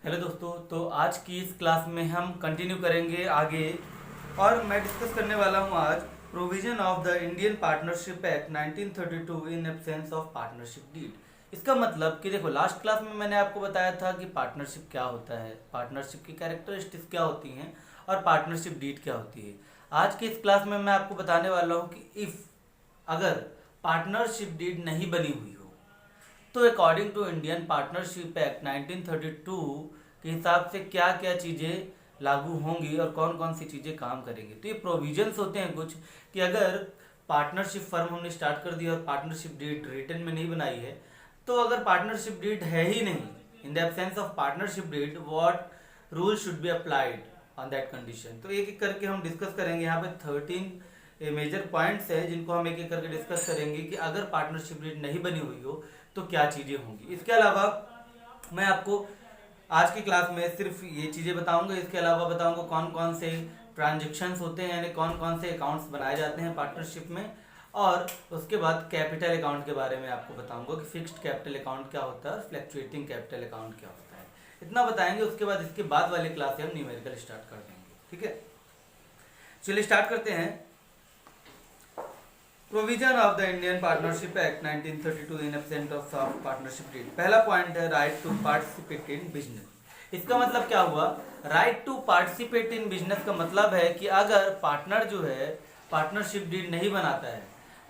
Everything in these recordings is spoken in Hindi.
हेलो दोस्तों, तो आज की इस क्लास में हम कंटिन्यू करेंगे आगे। और मैं डिस्कस करने वाला हूँ आज provision of the Indian partnership act 1932 in absence of partnership deed. इसका मतलब कि देखो, लास्ट क्लास में मैंने आपको बताया था कि पार्टनरशिप क्या होता है, पार्टनरशिप की कैरेक्टरिस्टिक्स क्या होती हैं और पार्टनरशिप डीड क्या होती है। आज की इस क्लास में मैं आपको बताने वाला हूँ कि इफ़ अगर पार्टनरशिप डीड नहीं बनी हुई हो तो according to Indian partnership act 1932 के हिसाब से क्या क्या चीज़ें लागू होंगी और कौन कौन सी चीज़ें काम करेंगी। तो ये प्रोविजंस होते हैं कुछ कि अगर पार्टनरशिप फर्म हमने स्टार्ट कर दिया और पार्टनरशिप डीड रिटर्न में नहीं बनाई है, तो अगर पार्टनरशिप डीड है ही नहीं, in the absence of partnership deed what rule should be applied on that condition. तो एक एक करके हम डिस्कस करेंगे। यहाँ पे 13 मेजर पॉइंट्स हैं जिनको हम एक एक करके डिस्कस करेंगे कि अगर पार्टनरशिप डीड नहीं बनी हुई हो तो क्या चीज़ें होंगी। इसके अलावा मैं आपको आज की क्लास में सिर्फ ये चीज़ें बताऊंगा। इसके अलावा बताऊंगा कौन कौन से ट्रांजेक्शन्स होते हैं, यानी कौन कौन से अकाउंट्स बनाए जाते हैं पार्टनरशिप में। और उसके बाद कैपिटल अकाउंट के बारे में आपको बताऊंगा कि फिक्स्ड कैपिटल अकाउंट क्या होता है और फ्लैक्चुएटिंग कैपिटल अकाउंट क्या होता है। इतना बताएंगे। उसके बाद इसके बाद वाली क्लास से हम न्यूमेरिकल स्टार्ट कर देंगे। ठीक है, चलिए स्टार्ट करते हैं। Provision of the Indian partnership act 1932 in absence of partnership deed. पहला पॉइंट है right to participate in business. इसका मतलब क्या हुआ? Right to participate in business का मतलब है कि अगर पार्टनर जो है पार्टनरशिप डीड नहीं बनाता है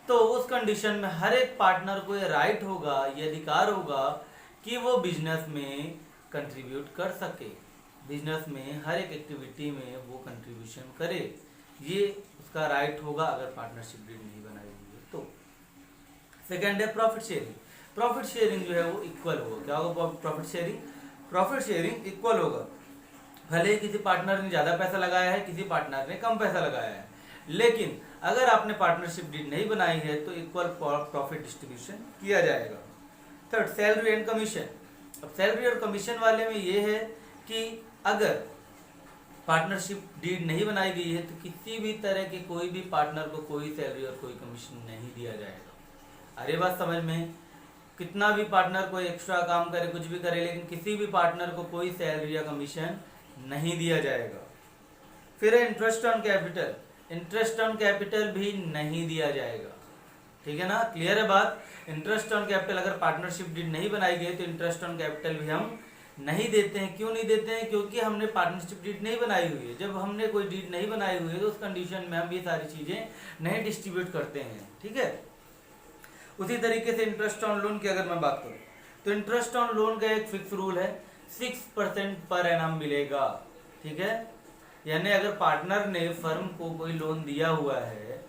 तो उस कंडीशन में हर एक पार्टनर को ये राइट होगा, ये अधिकार होगा कि वो बिजनेस में कंट्रीब्यूट कर सके, बिजनेस में हर एक एक्टिविटी में वो कंट्रीब्यूशन करे। ये उसका राइट होगा अगर पार्टनरशिप डीड नहीं बनाई हुई है तो। सेकंड है प्रॉफिट शेयरिंग। प्रॉफिट शेयरिंग जो है वो इक्वल होगा। क्या होगा profit sharing? Profit sharing equal होगा। भले ही किसी पार्टनर ने ज़्यादा पैसा लगाया है, किसी पार्टनर ने कम पैसा लगाया है, लेकिन अगर आपने पार्टनरशिप डीड नहीं बनाई है तो इक्वल प्रॉफिट डिस्ट्रीब्यूशन किया जाएगा। Third, salary and commission. अब सैलरी और कमीशन वाले में ये है कि अगर पार्टनरशिप डीड नहीं बनाई गई है तो किसी भी तरह के कोई भी पार्टनर को कोई सैलरी और कोई कमीशन नहीं दिया जाएगा। अरे बात समझ में? कितना भी पार्टनर कोई एक्स्ट्रा काम करे, कुछ भी करे, लेकिन किसी भी पार्टनर को कोई सैलरी या कमीशन नहीं दिया जाएगा। फिर है interest on capital. Interest on capital भी नहीं दिया जाएगा। ठीक है ना, क्लियर है बात? इंटरेस्ट ऑन कैपिटल, अगर पार्टनरशिप डीड नहीं बनाई गई तो इंटरेस्ट ऑन कैपिटल भी हम नहीं देते हैं। क्यों नहीं देते हैं? क्योंकि हमने पार्टनरशिप डीड नहीं बनाई हुई है। जब हमने कोई डीड नहीं बनाई हुई है तो उस कंडीशन में हम ये सारी चीजें नहीं डिस्ट्रीब्यूट करते हैं। ठीक है, उसी तरीके से इंटरेस्ट ऑन लोन की अगर मैं बात करूं तो इंटरेस्ट ऑन लोन का एक फिक्स रूल है, 6% पर एनम मिलेगा। ठीक है, यानी अगर पार्टनर ने फर्म को कोई लोन दिया हुआ है,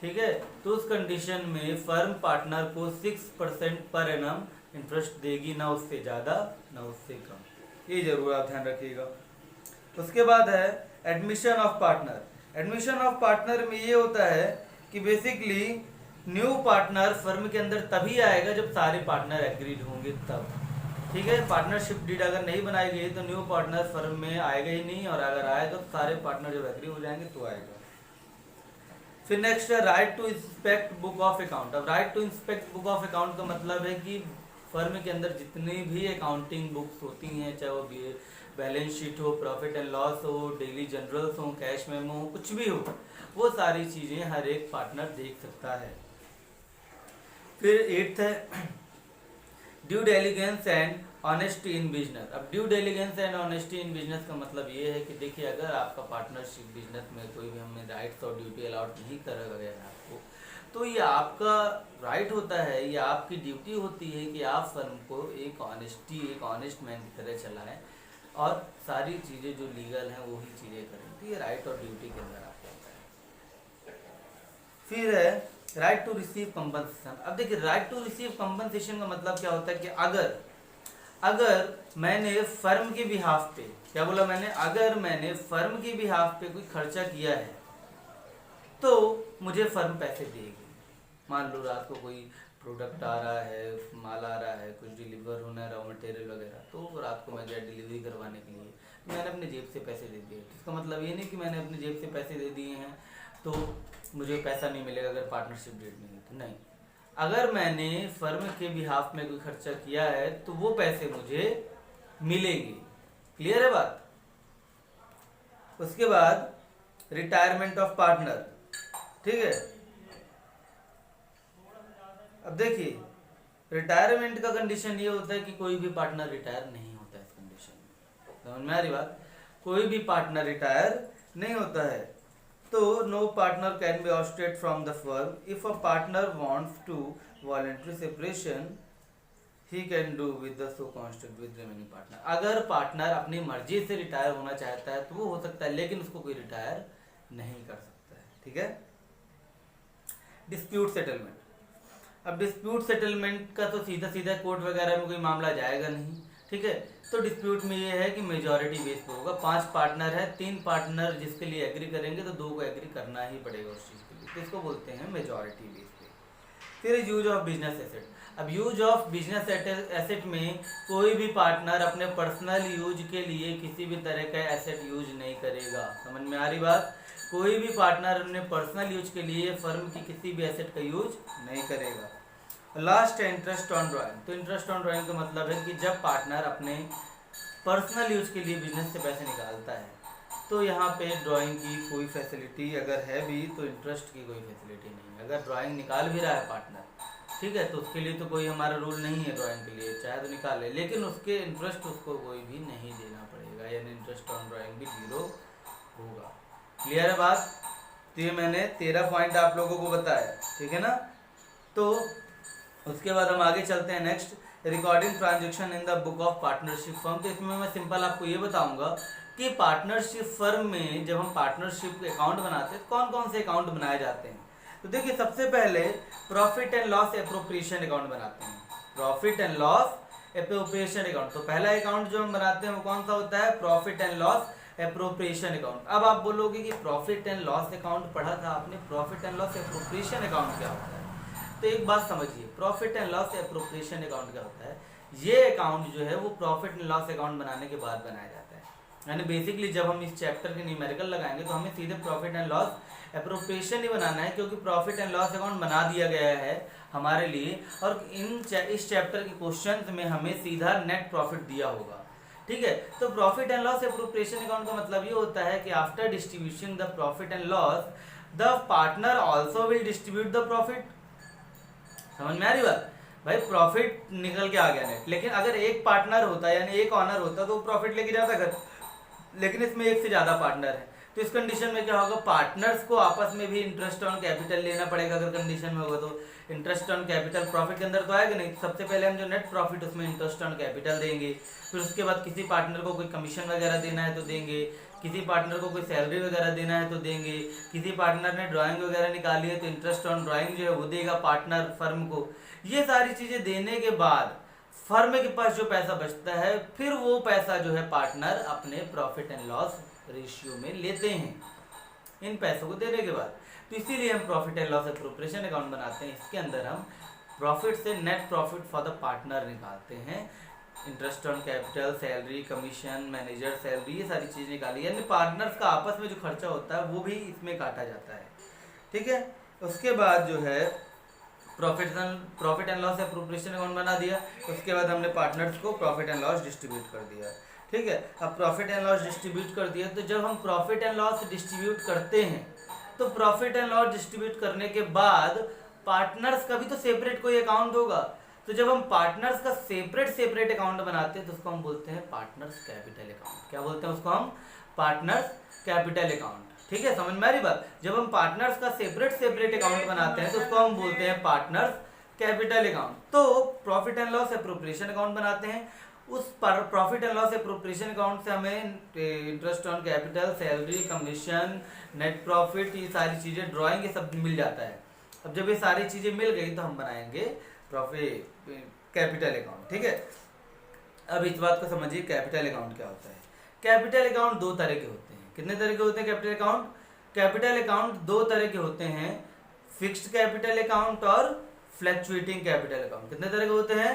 ठीक है, तो उस कंडीशन में फर्म पार्टनर को 6% पर एनम इंटरेस्ट देगी, ना उससे ज़्यादा ना उससे कम। ये जरूर आप ध्यान रखिएगा। उसके बाद है admission of partner. Admission of partner में ये होता है कि बेसिकली न्यू पार्टनर फर्म के अंदर तभी आएगा जब सारे पार्टनर एग्रीड होंगे तब। ठीक है, पार्टनर्शिप डीड अगर नहीं बनाई गई तो न्यू पार्टनर फर्म में आएगा ही नहीं, और अगर आएगा तो सारे पार्टनर जब एग्री हो जाएंगे तो आएगा। फिर नेक्स्ट है right to inspect book of account. अब right to inspect book of account का मतलब है कि फर्म के अंदर जितनी भी अकाउंटिंग बुक्स होती हैं, चाहे वो बैलेंस शीट हो, प्रॉफिट एंड लॉस हो, डेली जनरल्स हो, कैश मेमो हो, कुछ भी हो, वो सारी चीज़ें हर एक पार्टनर देख सकता है। फिर एट्थ है due diligence and honesty in business. अब due diligence and honesty in business का मतलब ये है कि देखिए, अगर आपका पार्टनरशिप बिजनेस में कोई भी हमें राइट्स और ड्यूटी अलाउड नहीं करा गया है आपको, तो ये आपका राइट होता है, ये आपकी ड्यूटी होती है कि आप फर्म को एक ऑनेस्टी, एक ऑनेस्ट मैन की तरह चलाएं और सारी चीज़ें जो लीगल हैं वही चीज़ें करें। तो ये राइट और ड्यूटी के अंदर आता है। फिर है राइट टू रिसीव कंपनसेशन। अब देखिए, राइट टू रिसीव कंपनसेशन का मतलब क्या होता है कि अगर मैंने फर्म के बिहाफ पे, क्या बोला मैंने, अगर मैंने फर्म के बिहाफ पे कोई खर्चा किया है तो मुझे फर्म पैसे देगी। मान लो रात को कोई प्रोडक्ट आ रहा है, माल आ रहा है, कुछ डिलीवर होना है, रॉ मटेरियल वगैरह, तो रात को मैं गया डिलीवरी करवाने के लिए, मैंने अपने जेब से पैसे दे दिए। इसका मतलब ये नहीं कि मैंने अपने जेब से पैसे दे दिए हैं तो मुझे पैसा नहीं मिलेगा अगर पार्टनरशिप डीड नहीं है तो। नहीं, अगर मैंने फर्म के बिहाफ में कोई खर्चा किया है तो वो पैसे मुझे मिलेंगे। क्लियर है बात। उसके बाद रिटायरमेंट ऑफ पार्टनर, ठीक है। अब देखिए रिटायरमेंट का कंडीशन ये होता है कि कोई भी पार्टनर रिटायर नहीं होता है इस कंडीशन में, समझ में आ रही बात, कोई भी पार्टनर रिटायर नहीं होता है। तो no partner can be ousted from the firm if a partner wants to voluntary separation he can do with the so constant with remaining partner. अगर पार्टनर अपनी मर्जी से रिटायर होना चाहता है तो वो हो सकता है, लेकिन उसको कोई रिटायर नहीं कर सकता है, ठीक है। डिस्प्यूट सेटलमेंट, अब डिस्प्यूट सेटलमेंट का तो सीधा सीधा कोर्ट वगैरह में कोई मामला जाएगा नहीं, ठीक है। तो डिस्प्यूट में ये है कि मेजॉरिटी बेस पे होगा, 5 पार्टनर है, 3 पार्टनर जिसके लिए एग्री करेंगे तो 2 को एग्री करना ही पड़ेगा उस चीज़ के लिए, तो इसको बोलते हैं मेजॉरिटी बेस पे। फिर यूज ऑफ बिजनेस एसेट, अब यूज ऑफ बिजनेस एसेट में कोई भी पार्टनर अपने पर्सनल यूज के लिए किसी भी तरह का एसेट यूज नहीं करेगा, समझ में आ रही बात। कोई भी पार्टनर अपने पर्सनल यूज के लिए फर्म की किसी भी एसेट का यूज नहीं करेगा। लास्ट है इंटरेस्ट ऑन ड्राइंग, तो इंटरेस्ट ऑन ड्राइंग का मतलब है कि जब पार्टनर अपने पर्सनल यूज के लिए बिजनेस से पैसे निकालता है तो यहाँ पे ड्राइंग की कोई फैसिलिटी अगर है भी तो इंटरेस्ट की कोई फैसिलिटी नहीं है। अगर ड्राइंग निकाल भी रहा है पार्टनर, ठीक है, तो उसके लिए तो कोई हमारा रूल नहीं है ड्राइंग के लिए, चाहे तो निकाले, लेकिन उसके इंटरेस्ट उसको कोई भी नहीं देना पड़ेगा, यानी इंटरेस्ट ऑन ड्राइंग भी 0 होगा। क्लियर है बात। तो ये मैंने 13 पॉइंट आप लोगों को बताया, ठीक है ना। तो उसके बाद हम आगे चलते हैं next, recording transaction in the book of partnership firm. तो इसमें मैं सिंपल आपको ये बताऊंगा कि पार्टनरशिप फर्म में जब हम पार्टनरशिप अकाउंट बनाते हैं तो कौन कौन से अकाउंट बनाए जाते हैं। तो देखिए सबसे पहले profit and loss appropriation account बनाते हैं, profit and loss appropriation account. तो पहला अकाउंट जो हम बनाते हैं वो कौन सा होता है, profit and loss appropriation account. अब आप बोलोगे कि प्रॉफिट एंड लॉस अकाउंट पढ़ा था आपने, profit and loss appropriation account क्या होता है। तो एक बात समझिए, profit and loss appropriation account क्या होता है। ये अकाउंट जो है वो प्रॉफिट एंड लॉस अकाउंट बनाने के बाद बनाया जाता है, यानी बेसिकली जब हम इस चैप्टर के न्यूमेरिकल लगाएंगे तो हमें सीधे प्रॉफिट एंड लॉस एप्रोप्रिएशन ही बनाना है, क्योंकि प्रॉफिट एंड लॉस अकाउंट बना दिया गया है हमारे लिए, और इस चैप्टर के क्वेश्चंस में हमें सीधा नेट प्रॉफिट दिया होगा, ठीक है। तो profit and loss appropriation account का मतलब ये होता है कि after distribution the profit and loss the partner also will distribute the profit. समझ में आ रही बात भाई, प्रॉफिट निकल के आ गया नेट, लेकिन अगर एक पार्टनर होता है यानी एक ऑनर होता तो वो प्रॉफिट लेके जाता घर, लेकिन इसमें एक से ज्यादा पार्टनर है, तो इस कंडीशन में क्या होगा, पार्टनर्स को आपस में भी इंटरेस्ट ऑन कैपिटल लेना पड़ेगा। अगर कंडीशन में होगा तो इंटरेस्ट ऑन कैपिटल प्रॉफिट के अंदर तो आएगा नहीं, तो सबसे पहले हम जो नेट प्रॉफिट उसमें इंटरेस्ट ऑन कैपिटल देंगे, फिर उसके बाद किसी पार्टनर को कोई कमीशन वगैरह देना है तो देंगे, किसी पार्टनर को कोई सैलरी वगैरह देना है तो देंगे, किसी पार्टनर ने ड्राइंग वगैरह निकाली है तो इंटरेस्ट ऑन ड्राइंग जो है वो देगा पार्टनर फर्म को। ये सारी चीजें देने के बाद फर्म के पास जो पैसा बचता है फिर वो पैसा जो है पार्टनर अपने प्रॉफिट एंड लॉस रेशियो में लेते हैं इन पैसों को देने के बाद। तो इसीलिए हम profit and loss appropriation account बनाते हैं, इसके अंदर हम प्रॉफिट से net profit for the partner निकालते हैं, interest on capital, salary, commission, manager salary, ये सारी चीज़ निकाली, यानी पार्टनर्स का आपस में जो खर्चा होता है वो भी इसमें काटा जाता है, ठीक है। उसके बाद जो है profit and loss appropriation account बना दिया, उसके बाद हमने पार्टनर्स को प्रॉफिट एंड लॉस डिस्ट्रीब्यूट कर दिया, ठीक है। अब प्रॉफिट एंड लॉस डिस्ट्रीब्यूट कर दिया, तो जब हम प्रॉफिट एंड लॉस डिस्ट्रीब्यूट करते हैं तो प्रॉफिट एंड लॉस डिस्ट्रीब्यूट करने के बाद पार्टनर्स का भी तो सेपरेट कोई अकाउंट होगा। तो जब हम पार्टनर्स का सेपरेट अकाउंट बनाते हैं तो उसको हम बोलते हैं पार्टनर्स कैपिटल अकाउंट। क्या बोलते हैं उसको हम, पार्टनर्स कैपिटल अकाउंट, ठीक है, समझ में आ रही बात। जब हम पार्टनर्स का सेपरेट अकाउंट बनाते हैं तो उसको हम बोलते हैं पार्टनर्स कैपिटल अकाउंट। तो profit and loss appropriation account बनाते हैं, उस profit and loss appropriation account से हमें interest on capital, salary, commission, net profit, ये सारी चीजें, ड्राइंग, ये सब मिल जाता है। अब जब ये सारी चीजें मिल गई तो हम बनाएंगे प्रॉफिट कैपिटल अकाउंट, ठीक है। अब इस बात को समझिए कैपिटल अकाउंट क्या होता है। कैपिटल अकाउंट 2 तरह के होते हैं। कितने तरह के होते हैं कैपिटल अकाउंट? कैपिटल अकाउंट 2 तरह के होते हैं, फिक्स्ड कैपिटल अकाउंट और फ्लक्चुएटिंग कैपिटल अकाउंट। कितने तरह के होते हैं?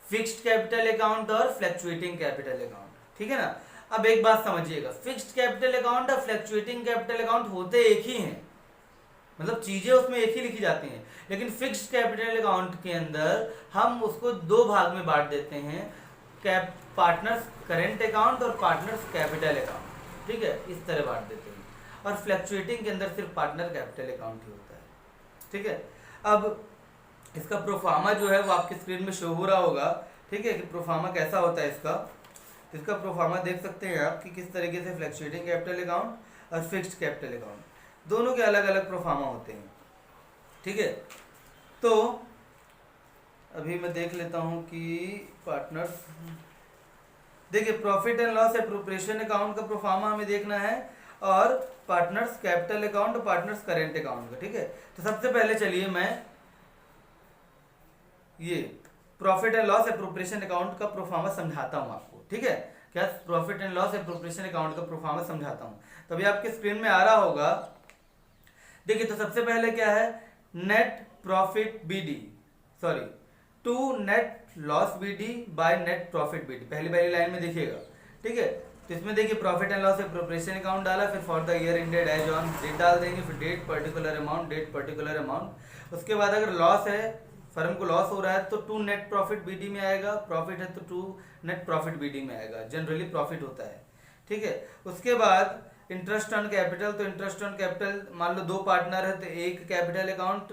फिक्स्ड कैपिटल अकाउंट और फ्लक्चुएटिंग कैपिटल अकाउंट, ठीक है ना। अब एक बात समझिएगा, फिक्स्ड कैपिटल अकाउंट और फ्लक्चुएटिंग कैपिटल अकाउंट होते एक ही हैं, मतलब चीजें उसमें एक ही लिखी जाती हैं, लेकिन फिक्स्ड कैपिटल अकाउंट के अंदर हम उसको 2 भाग में बांट देते हैं। पार्टनर्स करेंट अकाउंट और पार्टनर्स कैपिटल अकाउंट, ठीक है, इस तरह बांट देते हैं। और फ्लक्चुएटिंग के अंदर सिर्फ पार्टनर कैपिटल अकाउंट ही होता है, ठीक है। अब इसका प्रोफार्मा जो है वो आपकी स्क्रीन में शो हो रहा होगा, ठीक है, कि प्रोफार्मा कैसा होता है इसका प्रोफार्मा देख सकते हैं आप कि किस तरीके से फ्लक्चुएटिंग कैपिटल अकाउंट और फिक्स्ड कैपिटल अकाउंट दोनों के अलग अलग प्रोफार्मा होते हैं, ठीक है। तो अभी मैं देख लेता हूं कि पार्टनर्स, देखिए profit and loss appropriation account का प्रोफार्मा हमें देखना है और पार्टनर्स कैपिटल अकाउंट और पार्टनर्स करेंट अकाउंट का, ठीक है। तो सबसे पहले चलिए मैं ये profit and loss appropriation account का प्रोफार्मा समझाता हूं आपको, ठीक है। क्या profit and loss appropriation account का प्रोफार्मा समझाता हूं, तो अभी आपके स्क्रीन में आ रहा होगा। देखिए तो सबसे पहले क्या है, net profit BD, sorry to net loss BD by net profit BD, पहली लाइन में देखिएगा, ठीक है। तो इसमें देखिए profit and loss appropriation account डाला, फिर for the year ended as on date डाल देंगे, फिर डेट पर्टिकुलर अमाउंट। उसके बाद अगर लॉस है, फर्म को लॉस हो रहा है तो टू नेट प्रॉफिट बीडी में आएगा, प्रॉफिट है तो टू नेट प्रॉफिट बीडी में आएगा, जनरली प्रॉफिट होता है, ठीक है। उसके बाद इंटरेस्ट ऑन कैपिटल, तो इंटरेस्ट ऑन कैपिटल मान लो दो पार्टनर है तो एक कैपिटल अकाउंट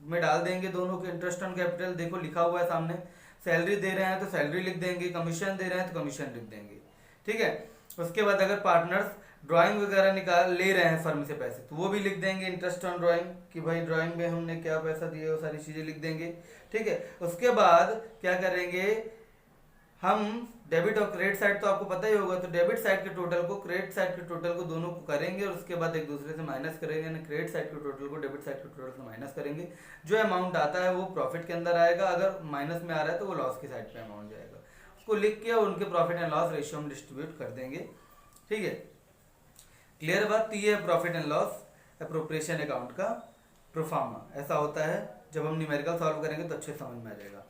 में डाल देंगे दोनों के इंटरेस्ट ऑन कैपिटल, देखो लिखा हुआ है सामने। सैलरी दे रहे हैं तो सैलरी लिख देंगे, कमीशन दे रहे हैं तो कमीशन लिख देंगे, ठीक है। उसके बाद अगर पार्टनर्स ड्राइंग वगैरह निकाल ले रहे हैं फर्म से पैसे तो वो भी लिख देंगे इंटरेस्ट ऑन ड्राइंग, कि भाई ड्राइंग में हमने क्या पैसा दिया, वो सारी चीजें लिख देंगे, ठीक है। उसके बाद क्या करेंगे हम, डेबिट और क्रेडिट साइड तो आपको पता ही होगा, तो डेबिट साइड के टोटल को क्रेडिट साइड के टोटल को दोनों को करेंगे और उसके बाद एक दूसरे से माइनस करेंगे, यानी क्रेडिट साइड के टोटल को डेबिट साइड के टोटल से माइनस करेंगे। जो अमाउंट आता है वो प्रॉफिट के अंदर आएगा, अगर माइनस में आ रहा है तो वो लॉस की साइड पे अमाउंट जाएगा, उसको लिख के उनके प्रॉफिट एंड लॉस रेशियो में डिस्ट्रीब्यूट कर देंगे, ठीक है। क्लियर बात, तो ये है profit and loss appropriation account का प्रोफार्मा, ऐसा होता है। जब हम न्यूमेरिकल सॉल्व करेंगे तो अच्छे समझ में आ जाएगा।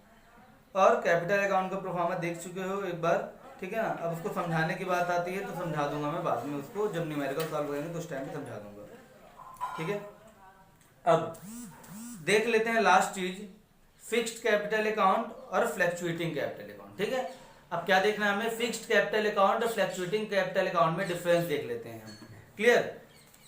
और कैपिटल अकाउंट का प्रोफार्मा देख चुके हो एक बार, ठीक है ना। अब उसको समझाने की बात आती है तो समझा दूंगा मैं बाद में उसको, जब न्यूमेरिकल सॉल्व करेंगे तो उस टाइम पे समझा दूंगा, ठीक है। अब देख लेते हैं लास्ट चीज, फिक्स्ड कैपिटल अकाउंट और फ्लक्चुएटिंग कैपिटल अकाउंट, ठीक है। अब क्या देखना है हमें, फिक्स्ड कैपिटल अकाउंट और फ्लक्चुएटिंग कैपिटल अकाउंट में डिफरेंस देख लेते हैं हम, क्लियर।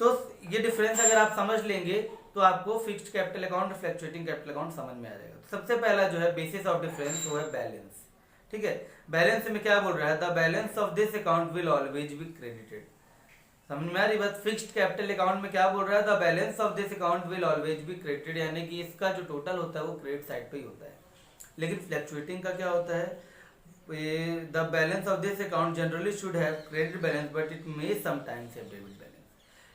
तो ये डिफरेंस अगर आप समझ लेंगे तो आपको फिक्स्ड कैपिटल अकाउंट और फ्लक्चुएटिंग कैपिटल अकाउंट समझ में आ जाएगा। तो सबसे पहला जो है बेसिस ऑफ डिफरेंस वो है बैलेंस, ठीक है। बैलेंस में क्या बोल रहा है, the balance of this account will always be credited, समझ में आ रही बात। फिक्स्ड कैपिटल अकाउंट में क्या बोल रहा है, the balance of this account will always be credited, यानी कि इसका जो टोटल होता है वो क्रेडिट साइड पे ही होता है। लेकिन फ्लक्चुएटिंग का क्या होता है, the balance of this account generally should have credit balance but it may sometimes have debit balance,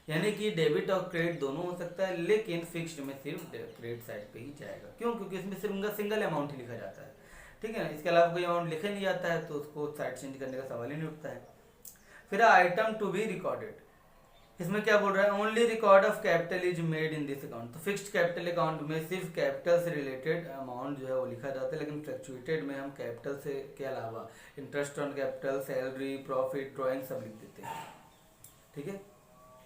यानी कि डेबिट और क्रेडिट दोनों हो सकता है, लेकिन फिक्स्ड में सिर्फ क्रेडिट साइड पे ही जाएगा। क्यों, क्योंकि इसमें सिर्फ उनका सिंगल अमाउंट ही लिखा जाता है, ठीक है ना। इसके अलावा कोई अमाउंट लिखा नहीं जाता है तो उसको साइड चेंज करने का सवाल ही नहीं उठता है। फिर आइटम टू बी रिकॉर्डेड, इसमें क्या बोल रहा है, only record of capital is made in this account. तो फिक्स्ड कैपिटल अकाउंट में सिर्फ कैपिटल से रिलेटेड अमाउंट जो है वो लिखा जाता है, लेकिन फ्लक्चुएटेड में हम कैपिटल से के अलावा interest on capital, salary, profit, drawing सब लिख देते हैं, ठीक है।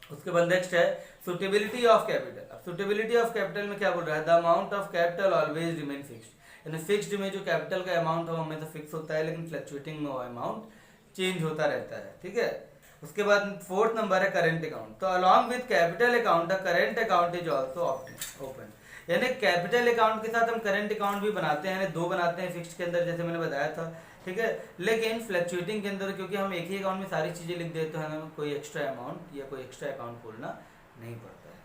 उसके बाद नेक्स्ट है सुटेबिलिटी ऑफ कैपिटल। अब सुटेबिलिटी ऑफ कैपिटल में क्या बोल रहा है, the amount of capital always remain fixed, यानी फिक्स्ड में जो कैपिटल का अमाउंट है वो हमेशा फिक्स होता है, लेकिन फ्लक्चुएटिंग में वो अमाउंट चेंज होता रहता है, ठीक है। उसके बाद फोर्थ नंबर है करेंट अकाउंट। तो along with capital account the current account is also open, यानी कैपिटल अकाउंट के साथ हम करेंट अकाउंट भी बनाते हैं, दो बनाते हैं फिक्स्ड के अंदर, जैसे मैंने बताया था, ठीक है। लेकिन फ्लक्चुएटिंग के अंदर क्योंकि हम एक ही अकाउंट में सारी चीजें लिख देते हैं, हमें कोई एक्स्ट्रा अमाउंट या कोई एक्स्ट्रा अकाउंट खोलना नहीं पड़ता है,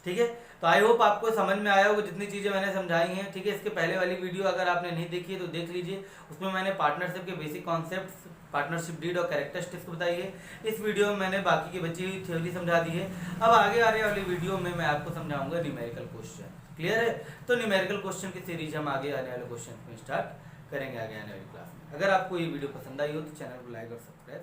ठीक है। तो आई होप आपको समझ में आया होगा जितनी चीजें मैंने समझाई हैं, ठीक है। इसके पहले वाली वीडियो अगर आपने नहीं देखी है तो देख लीजिए, उसमें मैंने पार्टनरशिप के बेसिक कॉन्सेप्ट, पार्टनरशिप डीड और कैरेक्टरिस्टिक्स को बताई है। इस वीडियो में मैंने बाकी की बची हुई थ्योरी समझा दी है। अब आगे आने वाली वीडियो में मैं आपको समझाऊंगा न्यूमेरिकल क्वेश्चन, क्लियर है। तो न्यूमेरिकल क्वेश्चन की सीरीज हम आगे आने वाले क्वेश्चन में स्टार्ट करेंगे आगे आने वाली क्लास में। अगर आपको ये वीडियो पसंद आई हो तो चैनल को लाइक और सब्सक्राइब